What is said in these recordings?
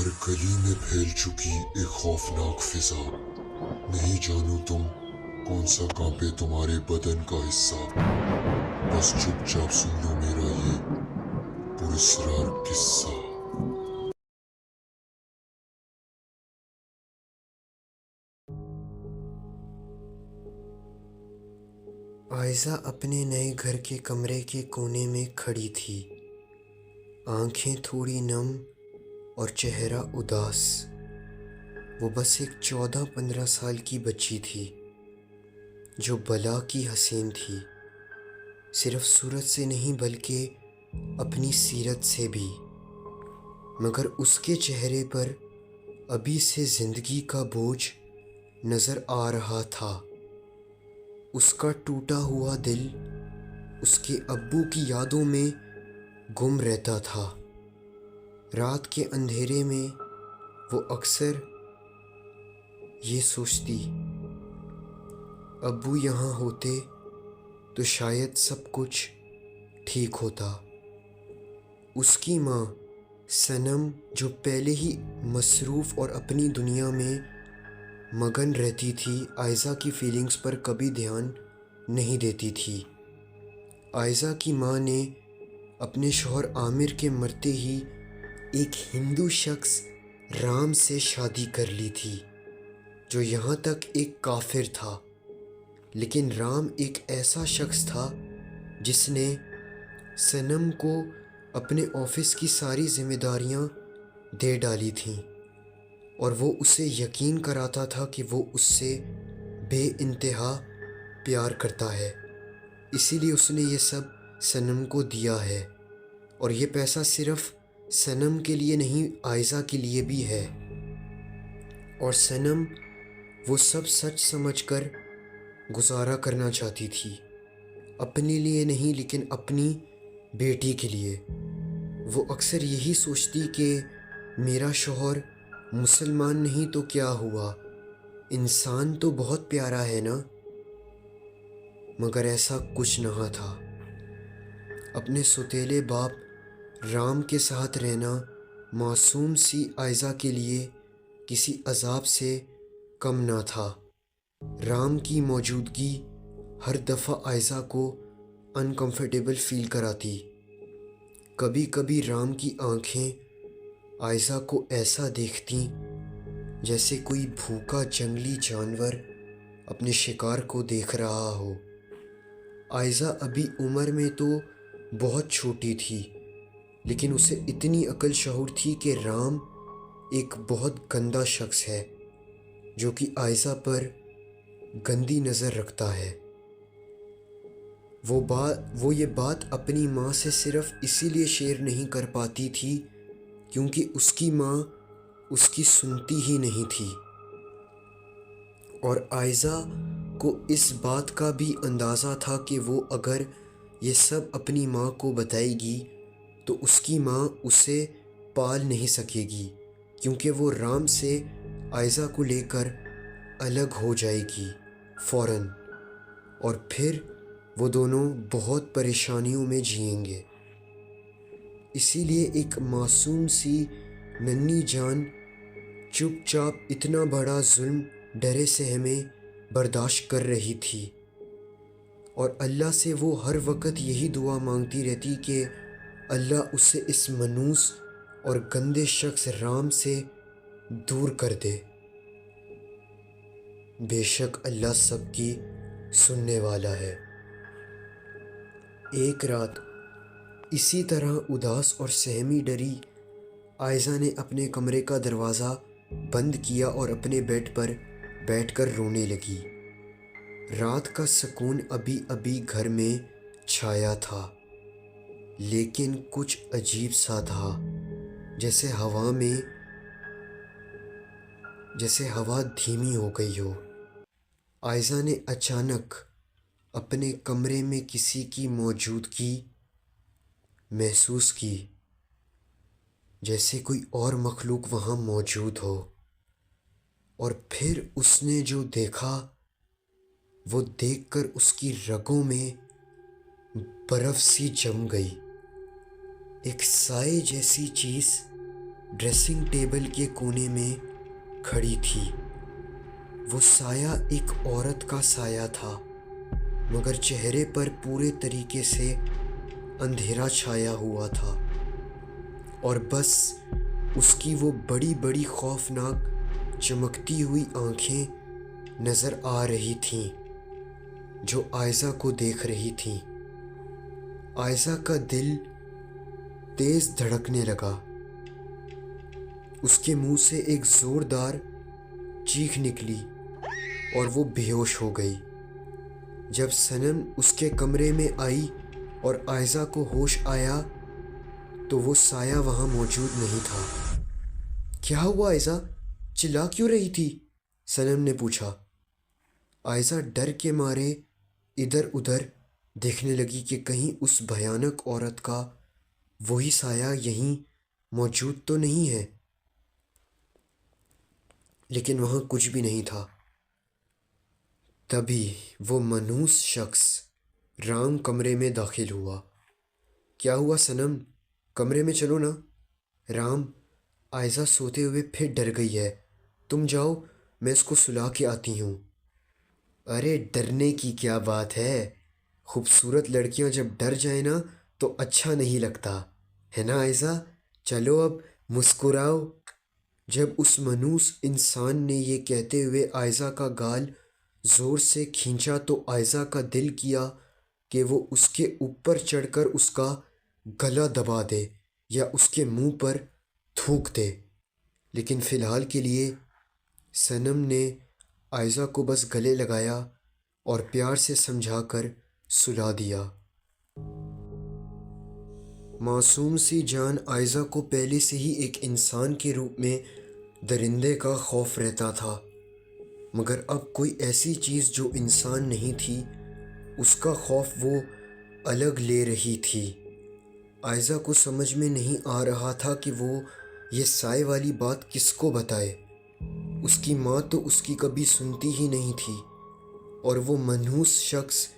हर गली में फैल चुकी एक खौफनाक फिजा। नहीं जानू तुम कौन सा कांपे तुम्हारे बदन का हिस्सा। बस चुपचाप सुन लो मेरा ये पुरस्कार किस्सा। आयशा अपने नए घर के कमरे के कोने में खड़ी थी, आंखें थोड़ी नम और चेहरा उदास। वो बस एक 14-15 साल की बच्ची थी जो बला की हसीन थी, सिर्फ सूरत से नहीं बल्कि अपनी सीरत से भी। मगर उसके चेहरे पर अभी से ज़िंदगी का बोझ नज़र आ रहा था। उसका टूटा हुआ दिल उसके अब्बू की यादों में गुम रहता था। रात के अंधेरे में वो अक्सर ये सोचती, अब्बू यहाँ होते तो शायद सब कुछ ठीक होता। उसकी माँ सनम, जो पहले ही मसरूफ़ और अपनी दुनिया में मगन रहती थी, आयशा की फीलिंग्स पर कभी ध्यान नहीं देती थी। आयशा की माँ ने अपने शौहर आमिर के मरते ही एक हिंदू शख्स राम से शादी कर ली थी, जो यहाँ तक एक काफिर था। लेकिन राम एक ऐसा शख्स था जिसने सनम को अपने ऑफिस की सारी जिम्मेदारियाँ दे डाली थीं और वो उसे यकीन कराता था कि वो उससे बेइंतहा प्यार करता है, इसीलिए उसने ये सब सनम को दिया है। और ये पैसा सिर्फ सनम के लिए नहीं, आयशा के लिए भी है। और सनम वो सब सच समझकर गुजारा करना चाहती थी, अपने लिए नहीं लेकिन अपनी बेटी के लिए। वो अक्सर यही सोचती कि मेरा शौहर मुसलमान नहीं तो क्या हुआ, इंसान तो बहुत प्यारा है ना। मगर ऐसा कुछ नहीं था। अपने सौतेले बाप राम के साथ रहना मासूम सी आयशा के लिए किसी अजाब से कम ना था। राम की मौजूदगी हर दफ़ा आयशा को अनकंफर्टेबल फील कराती। कभी कभी राम की आंखें आयशा को ऐसा देखती जैसे कोई भूखा जंगली जानवर अपने शिकार को देख रहा हो। आयशा अभी उम्र में तो बहुत छोटी थी, लेकिन उसे इतनी अकल शऊर थी कि राम एक बहुत गंदा शख्स है जो कि आयशा पर गंदी नज़र रखता है। वो ये बात अपनी माँ से सिर्फ इसीलिए शेयर नहीं कर पाती थी क्योंकि उसकी माँ उसकी सुनती ही नहीं थी। और आयशा को इस बात का भी अंदाज़ा था कि वो अगर ये सब अपनी माँ को बताएगी तो उसकी माँ उसे पाल नहीं सकेगी, क्योंकि वो राम से आयशा को लेकर अलग हो जाएगी फ़ौरन, और फिर वो दोनों बहुत परेशानियों में जिएंगे। इसीलिए एक मासूम सी नन्ही जान चुपचाप इतना बड़ा जुल्म डरे सहमे बर्दाश्त कर रही थी। और अल्लाह से वो हर वक्त यही दुआ मांगती रहती कि अल्लाह उसे इस मनूस और गंदे शख्स राम से दूर कर दे। बेशक अल्लाह सबकी सुनने वाला है। एक रात इसी तरह उदास और सहमी डरी आयशा ने अपने कमरे का दरवाज़ा बंद किया और अपने बेड पर बैठकर रोने लगी। रात का सुकून अभी अभी घर में छाया था, लेकिन कुछ अजीब सा था, जैसे हवा धीमी हो गई हो। आयशा ने अचानक अपने कमरे में किसी की मौजूदगी महसूस की, जैसे कोई और मखलूक वहाँ मौजूद हो। और फिर उसने जो देखा वो देखकर उसकी रगों में बर्फ सी जम गई। एक साए जैसी चीज़ ड्रेसिंग टेबल के कोने में खड़ी थी। वो साया एक औरत का साया था, मगर चेहरे पर पूरे तरीके से अंधेरा छाया हुआ था और बस उसकी वो बड़ी बड़ी खौफनाक चमकती हुई आंखें नज़र आ रही थीं जो आयज़ा को देख रही थीं। आयज़ा का दिल तेज़ धड़कने लगा। उसके मुंह से एक ज़ोरदार चीख निकली और वो बेहोश हो गई। जब सनम उसके कमरे में आई और आयज़ा को होश आया तो वो साया वहाँ मौजूद नहीं था। क्या हुआ आयज़ा, चिल्ला क्यों रही थी? सनम ने पूछा। आयज़ा डर के मारे इधर उधर देखने लगी कि कहीं उस भयानक औरत का वही साया यहीं मौजूद तो नहीं है, लेकिन वहाँ कुछ भी नहीं था। तभी वो मनहूस शख्स राम कमरे में दाखिल हुआ। क्या हुआ सनम, कमरे में चलो ना। राम, आयज़ा सोते हुए फिर डर गई है, तुम जाओ, मैं इसको सुला के आती हूँ। अरे डरने की क्या बात है, खूबसूरत लड़कियां जब डर जाए ना तो अच्छा नहीं लगता है ना आयज़ा। चलो अब मुस्कुराओ। जब उस मनूस इंसान ने ये कहते हुए आयज़ा का गाल ज़ोर से खींचा तो आयज़ा का दिल किया कि वो उसके ऊपर चढ़कर उसका गला दबा दे या उसके मुंह पर थूक दे, लेकिन फ़िलहाल के लिए सनम ने आयज़ा को बस गले लगाया और प्यार से समझाकर सुला दिया। मासूम सी जान आयज़ा को पहले से ही एक इंसान के रूप में दरिंदे का खौफ रहता था, मगर अब कोई ऐसी चीज़ जो इंसान नहीं थी उसका खौफ वो अलग ले रही थी। आयज़ा को समझ में नहीं आ रहा था कि वो ये साए वाली बात किसको बताए। उसकी माँ तो उसकी कभी सुनती ही नहीं थी और वो मनहूस शख्स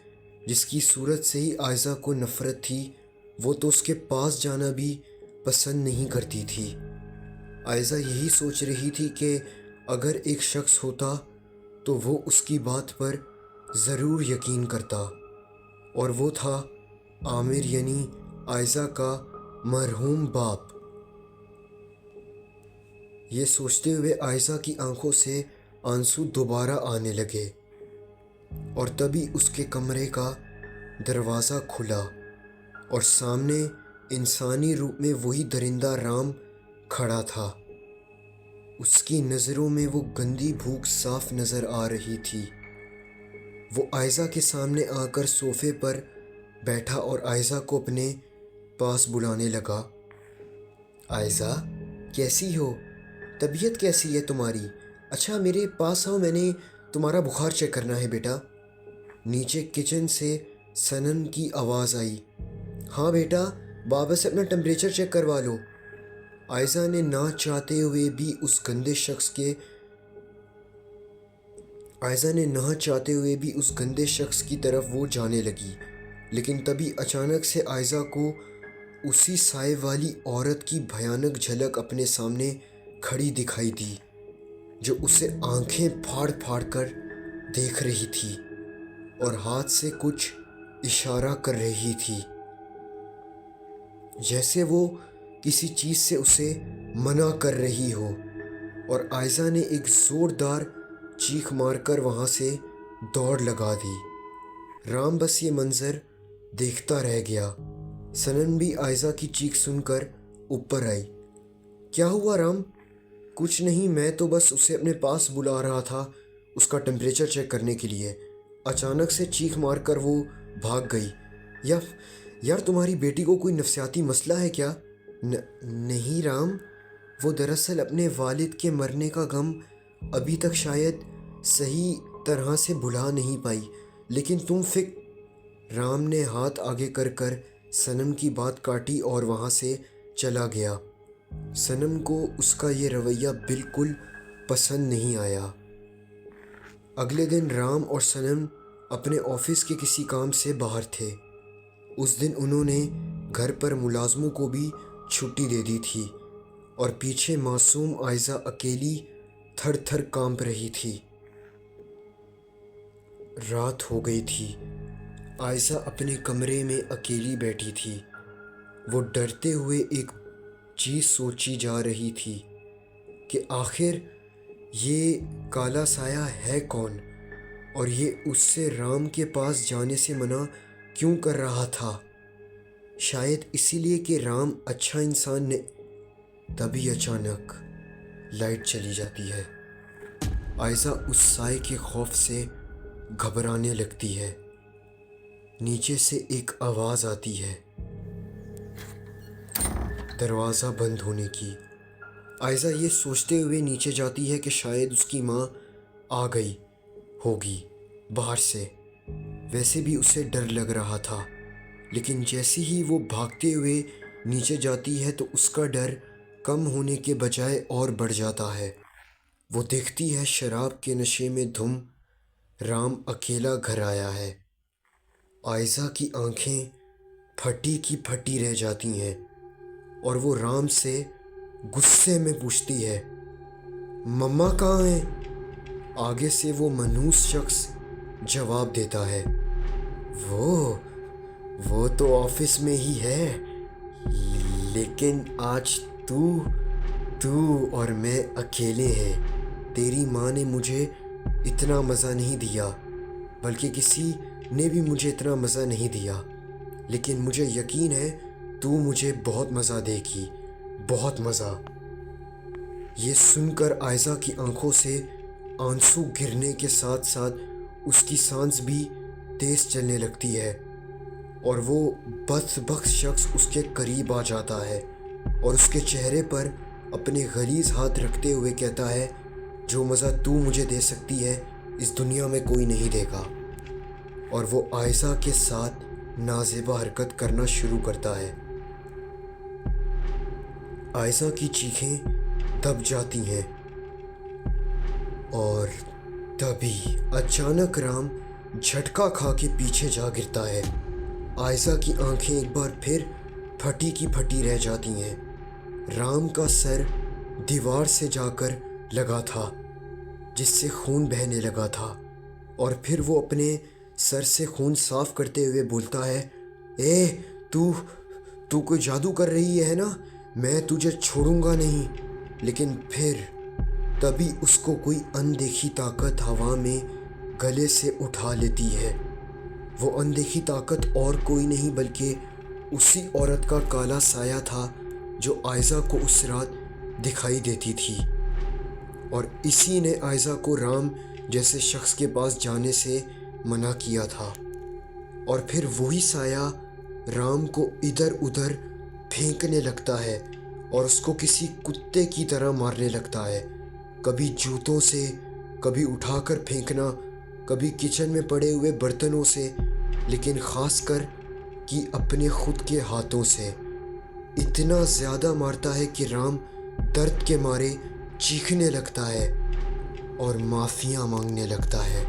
जिसकी सूरत से ही आयज़ा को नफ़रत थी वो तो उसके पास जाना भी पसंद नहीं करती थी। आयज़ा यही सोच रही थी कि अगर एक शख्स होता तो वो उसकी बात पर ज़रूर यकीन करता, और वो था आमिर, यानी आयज़ा का मरहूम बाप। ये सोचते हुए आयज़ा की आंखों से आंसू दोबारा आने लगे और तभी उसके कमरे का दरवाज़ा खुला और सामने इंसानी रूप में वही दरिंदा राम खड़ा था। उसकी नज़रों में वो गंदी भूख साफ नज़र आ रही थी। वो आयज़ा के सामने आकर सोफ़े पर बैठा और आयज़ा को अपने पास बुलाने लगा। आयज़ा, कैसी हो? तबीयत कैसी है तुम्हारी? अच्छा मेरे पास आओ, मैंने तुम्हारा बुखार चेक करना है बेटा। नीचे किचन से सनम की आवाज़ आई। हाँ बेटा, बाबा से अपना टेम्परेचर चेक करवा लो। आयज़ा ने ना चाहते हुए भी उस गंदे शख्स की तरफ वो जाने लगी, लेकिन तभी अचानक से आयज़ा को उसी साए वाली औरत की भयानक झलक अपने सामने खड़ी दिखाई दी, जो उसे आंखें फाड़ फाड़ कर देख रही थी और हाथ से कुछ इशारा कर रही थी, जैसे वो किसी चीज़ से उसे मना कर रही हो। और आयज़ा ने एक ज़ोरदार चीख मारकर वहाँ से दौड़ लगा दी। राम बस ये मंज़र देखता रह गया। सनम भी आयज़ा की चीख सुनकर ऊपर आई। क्या हुआ राम? कुछ नहीं, मैं तो बस उसे अपने पास बुला रहा था उसका टेम्परेचर चेक करने के लिए। अचानक से चीख मारकर वो भाग गई। यार तुम्हारी बेटी को कोई नफसियाती मसला है क्या? नहीं राम, वो दरअसल अपने वालिद के मरने का गम अभी तक शायद सही तरह से भुला नहीं पाई, लेकिन तुम राम ने हाथ आगे कर सनम की बात काटी और वहाँ से चला गया। सनम को उसका ये रवैया बिल्कुल पसंद नहीं आया। अगले दिन राम और सनम अपने ऑफिस के किसी काम से बाहर थे। उस दिन उन्होंने घर पर मुलाजमों को भी छुट्टी दे दी थी اور پیچھے معصوم عائزہ اکیلی تھر تھر کانپ رہی تھی۔ رات ہو گئی تھی۔ عائزہ اپنے کمرے میں اکیلی بیٹھی تھی۔ وہ ڈرتے ہوئے ایک چیز سوچی جا رہی تھی کہ آخر یہ کالا سایہ ہے کون، اور یہ اس سے رام کے پاس جانے سے منع کیوں کر رہا تھا؟ شاید اسی لیے کہ رام اچھا انسان نے۔ تبھی اچانک لائٹ چلی جاتی ہے۔ عائزہ اس سائے کے خوف سے گھبرانے لگتی ہے۔ نیچے سے ایک آواز آتی ہے، دروازہ بند ہونے کی۔ عائزہ یہ سوچتے ہوئے نیچے جاتی ہے کہ شاید اس کی ماں آ گئی ہوگی باہر سے۔ ویسے بھی اسے ڈر لگ رہا تھا، لیکن جیسے ہی وہ بھاگتے ہوئے نیچے جاتی ہے تو اس کا ڈر کم ہونے کے بجائے اور بڑھ جاتا ہے۔ وہ دیکھتی ہے شراب کے نشے میں دھم رام اکیلا گھر آیا ہے۔ عائزہ کی آنکھیں پھٹی کی پھٹی رہ جاتی ہیں اور وہ رام سے غصے میں پوچھتی ہے، مما کہاں ہیں؟ آگے سے وہ منحوس شخص جواب دیتا ہے، وہ تو آفس میں ہی ہے، لیکن آج تو اور میں اکیلے ہیں۔ تیری ماں نے مجھے اتنا مزہ نہیں دیا، بلکہ کسی نے بھی مجھے اتنا مزہ نہیں دیا، لیکن مجھے یقین ہے تو مجھے بہت مزہ دے گی، بہت مزہ۔ یہ سن کر عائزہ کی آنکھوں سے آنسو گرنے کے ساتھ ساتھ اس کی سانس بھی تیز چلنے لگتی ہے، اور وہ بدبخت شخص اس کے قریب آ جاتا ہے اور اس کے چہرے پر اپنے غلیظ ہاتھ رکھتے ہوئے کہتا ہے، جو مزہ تو مجھے دے سکتی ہے اس دنیا میں کوئی نہیں دے گا، اور وہ عائزہ کے ساتھ نازیبا حرکت کرنا شروع کرتا ہے۔ عائزہ کی چیخیں دب جاتی ہیں، اور تبھی اچانک رام جھٹکا کھا کے پیچھے جا گرتا ہے۔ عائزہ کی آنکھیں ایک بار پھر پھٹی کی پھٹی رہ جاتی ہیں۔ رام کا سر دیوار سے جا کر لگا تھا، جس سے خون بہنے لگا تھا، اور پھر وہ اپنے سر سے خون صاف کرتے ہوئے بولتا ہے، تو کوئی جادو کر رہی ہے نا، میں تجھے چھوڑوں گا نہیں۔ لیکن پھر تبھی اس کو کوئی اندیکھی طاقت ہوا میں گلے سے اٹھا لیتی ہے۔ وہ اندیکھی طاقت اور کوئی نہیں بلکہ اسی عورت کا کالا سایہ تھا جو عائزہ کو اس رات دکھائی دیتی تھی، اور اسی نے عائزہ کو رام جیسے شخص کے پاس جانے سے منع کیا تھا۔ اور پھر وہی سایہ رام کو ادھر ادھر پھینکنے لگتا ہے اور اس کو کسی کتے کی طرح مارنے لگتا ہے، کبھی جوتوں سے، کبھی اٹھا کر پھینکنا، کبھی کچن میں پڑے ہوئے برتنوں سے، لیکن خاص کر کہ اپنے خود کے ہاتھوں سے۔ اتنا زیادہ مارتا ہے کہ رام درد کے مارے چیخنے لگتا ہے اور معافیاں مانگنے لگتا ہے۔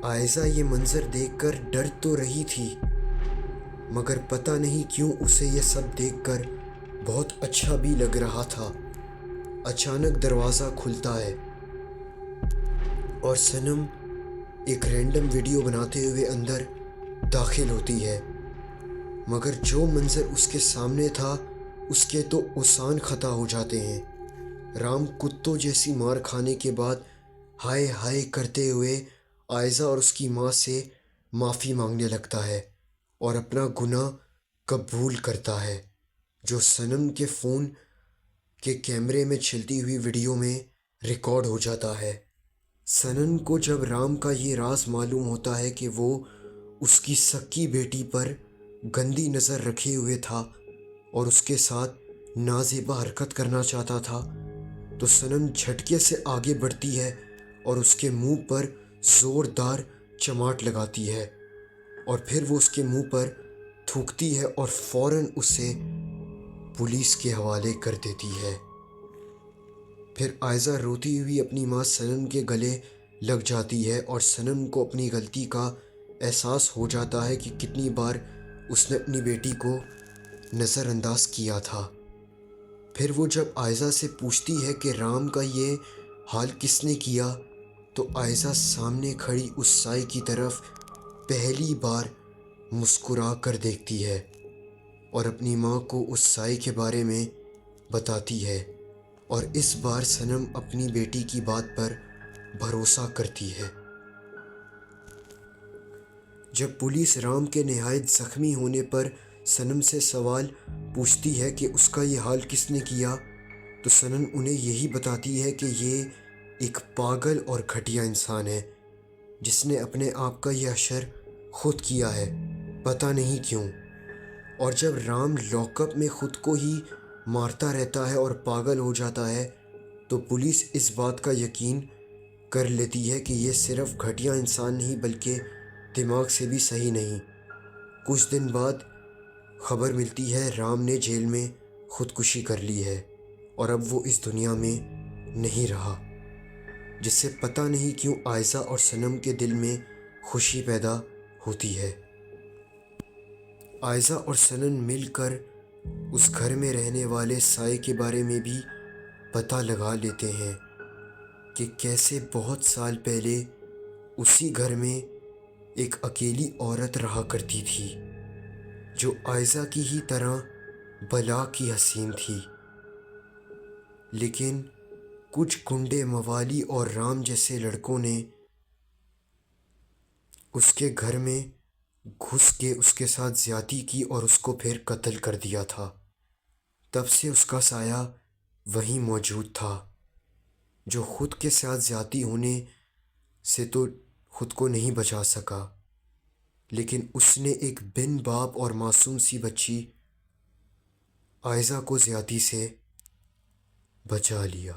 عائزہ یہ منظر دیکھ کر ڈر تو رہی تھی، مگر پتہ نہیں کیوں اسے یہ سب دیکھ کر بہت اچھا بھی لگ رہا تھا۔ اچانک دروازہ کھلتا ہے اور صنم ایک رینڈم ویڈیو بناتے ہوئے اندر داخل ہوتی ہے، مگر جو منظر اس کے سامنے تھا اس کے تو اوسان خطا ہو جاتے ہیں۔ رام کتوں جیسی مار کھانے کے بعد ہائے ہائے کرتے ہوئے عائزہ اور اس کی ماں سے معافی مانگنے لگتا ہے اور اپنا گناہ قبول کرتا ہے، جو صنم کے فون کے کیمرے میں چلتی ہوئی ویڈیو میں ریکارڈ ہو جاتا ہے۔ صنم کو جب رام کا یہ راز معلوم ہوتا ہے کہ وہ اس کی سکی بیٹی پر گندی نظر رکھے ہوئے تھا اور اس کے ساتھ نازیبا حرکت کرنا چاہتا تھا، تو صنم جھٹکے سے آگے بڑھتی ہے اور اس کے منہ پر زوردار چماٹ لگاتی ہے، اور پھر وہ اس کے منہ پر تھوکتی ہے اور فوراً اسے پولیس کے حوالے کر دیتی ہے۔ پھر عائزہ روتی ہوئی اپنی ماں صنم کے گلے لگ جاتی ہے اور صنم کو اپنی غلطی کا احساس ہو جاتا ہے کہ کتنی بار اس نے اپنی بیٹی کو نظر انداز کیا تھا۔ پھر وہ جب آئزہ سے پوچھتی ہے کہ رام کا یہ حال کس نے کیا، تو آئزہ سامنے کھڑی اس سائے کی طرف پہلی بار مسکرا کر دیکھتی ہے اور اپنی ماں کو اس سائے کے بارے میں بتاتی ہے، اور اس بار صنم اپنی بیٹی کی بات پر بھروسہ کرتی ہے۔ جب پولیس رام کے نہایت زخمی ہونے پر صنم سے سوال پوچھتی ہے کہ اس کا یہ حال کس نے کیا، تو صنم انہیں یہی بتاتی ہے کہ یہ ایک پاگل اور گھٹیا انسان ہے جس نے اپنے آپ کا یہ حشر خود کیا ہے، پتہ نہیں کیوں۔ اور جب رام لاک اپ میں خود کو ہی مارتا رہتا ہے اور پاگل ہو جاتا ہے، تو پولیس اس بات کا یقین کر لیتی ہے کہ یہ صرف گھٹیا انسان نہیں بلکہ دماغ سے بھی صحیح نہیں۔ کچھ دن بعد خبر ملتی ہے رام نے جیل میں خودکشی کر لی ہے اور اب وہ اس دنیا میں نہیں رہا، جس سے پتہ نہیں کیوں آئزہ اور صنم کے دل میں خوشی پیدا ہوتی ہے۔ آئزہ اور صنم مل کر اس گھر میں رہنے والے سائے کے بارے میں بھی پتہ لگا لیتے ہیں کہ کیسے بہت سال پہلے اسی گھر میں ایک اکیلی عورت رہا کرتی تھی جو آئزہ کی ہی طرح بلا کی حسین تھی، لیکن کچھ گنڈے موالی اور رام جیسے لڑکوں نے اس کے گھر میں گھس کے اس کے ساتھ زیادتی کی اور اس کو پھر قتل کر دیا تھا۔ تب سے اس کا سایہ وہیں موجود تھا، جو خود کے ساتھ زیادتی ہونے سے تو خود کو نہیں بچا سکا، لیکن اس نے ایک بن باپ اور معصوم سی بچی آئزہ کو زیادتی سے بچا لیا۔